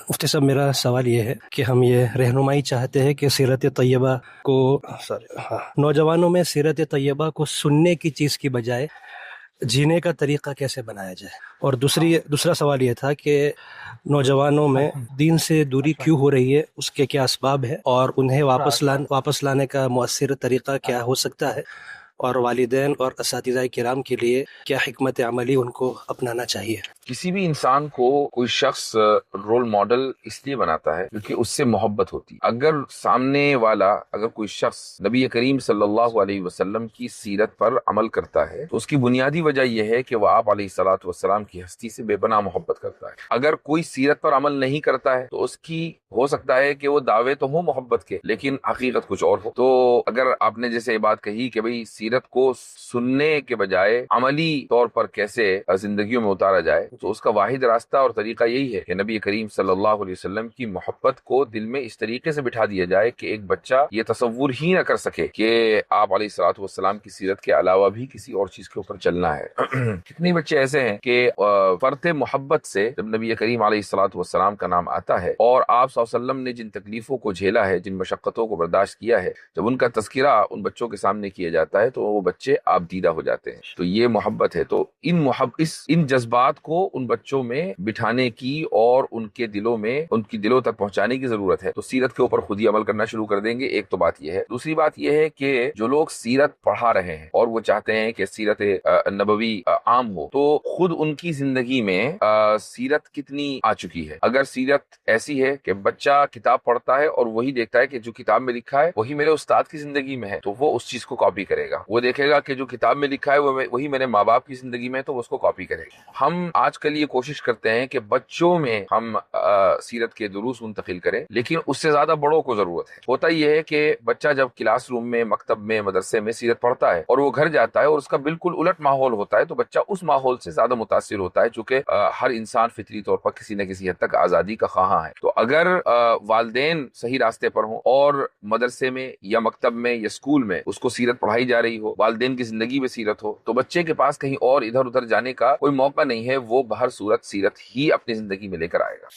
مفتی صاحب، میرا سوال یہ ہے کہ ہم یہ رہنمائی چاہتے ہیں کہ سیرت طیبہ کو نوجوانوں میں سیرت طیبہ کو سننے کی چیز کی بجائے جینے کا طریقہ کیسے بنایا جائے، اور دوسرا سوال یہ تھا کہ نوجوانوں میں دین سے دوری کیوں ہو رہی ہے، اس کے کیا اسباب ہے، اور انہیں واپس لانے کا مؤثر طریقہ کیا ہو سکتا ہے، اور والدین اور اساتذہ کرام کے لیے کیا حکمت عملی ان کو اپنانا چاہیے۔ کسی بھی انسان کو کوئی شخص رول ماڈل اس لیے بناتا ہے کیونکہ اس سے محبت ہوتی ہے۔ اگر سامنے والا کوئی شخص نبی کریم صلی اللہ علیہ وسلم کی سیرت پر عمل کرتا ہے تو اس کی بنیادی وجہ یہ ہے کہ وہ آپ علیہ الصلوۃ والسلام کی ہستی سے بے پناہ محبت کرتا ہے۔ اگر کوئی سیرت پر عمل نہیں کرتا ہے تو اس کی ہو سکتا ہے کہ وہ دعوے تو ہوں محبت کے لیکن حقیقت کچھ اور ہو۔ تو اگر آپ نے جیسے یہ بات کہی کہ بھئی سیرت کو سننے کے بجائے عملی طور پر کیسے زندگیوں میں اتارا جائے، تو اس کا واحد راستہ اور طریقہ یہی ہے کہ نبی کریم صلی اللہ علیہ وسلم کی محبت کو دل میں اس طریقے سے بٹھا دیا جائے کہ ایک بچہ یہ تصور ہی نہ کر سکے کہ آپ علیہ الصلوۃ والسلام کی سیرت کے علاوہ بھی کسی اور چیز کے اوپر چلنا ہے۔ کتنے بچے ایسے ہیں کہ فرط محبت سے جب نبی کریم علیہ الصلوۃ والسلام کا نام آتا ہے اور آپ صلی اللہ علیہ وسلم نے جن تکلیفوں کو جھیلا ہے، جن مشقتوں کو برداشت کیا ہے، جب ان کا تذکرہ ان بچوں کے سامنے کیا جاتا ہے تو وہ بچے آپ دیدہ ہو جاتے ہیں۔ تو یہ محبت ہے۔ تو ان جذبات کو ان بچوں میں بٹھانے کی اور ان کے دلوں میں ان کی دلوں تک پہنچانے کی ضرورت ہے۔ تو سیرت کے اوپر خود ہی عمل کرنا شروع کر دیں گے، ایک تو بات یہ ہے۔ دوسری بات یہ ہے کہ جو لوگ سیرت پڑھا رہے ہیں اور وہ چاہتے ہیں کہ سیرت نبوی عام ہو، تو خود ان کی زندگی میں سیرت کتنی آ چکی ہے۔ اگر سیرت ایسی ہے کہ بچہ کتاب پڑھتا ہے اور وہی دیکھتا ہے کہ جو کتاب میں لکھا ہے وہی میرے استاد کی زندگی میں ہے، تو وہ اس چیز کو کاپی کرے گا۔ وہ دیکھے گا کہ جو کتاب میں لکھا ہے وہی میرے ماں باپ کی زندگی میں ہے، تو وہ اس کو کاپی کرے گا۔ ہم آج کل یہ کوشش کرتے ہیں کہ بچوں میں ہم سیرت کے دروس منتقل کریں، لیکن اس سے زیادہ بڑوں کو ضرورت ہے۔ ہوتا یہ ہے کہ بچہ جب کلاس روم میں، مکتب میں، مدرسے میں سیرت پڑھتا ہے اور وہ گھر جاتا ہے اور اس کا بالکل الٹ ماحول ہوتا ہے، تو بچہ اس ماحول سے زیادہ متاثر ہوتا ہے، چونکہ ہر انسان فطری طور پر کسی نہ کسی حد تک آزادی کا خواہاں ہے۔ تو اگر والدین صحیح راستے پر ہوں اور مدرسے میں یا مکتب میں یا اسکول میں اس کو سیرت پڑھائی جا رہی ہو، والدین کی زندگی میں سیرت ہو، تو بچے کے پاس کہیں اور ادھر ادھر جانے کا کوئی موقع نہیں ہے، وہ بہر صورت سیرت ہی اپنی زندگی میں لے کر آئے گا۔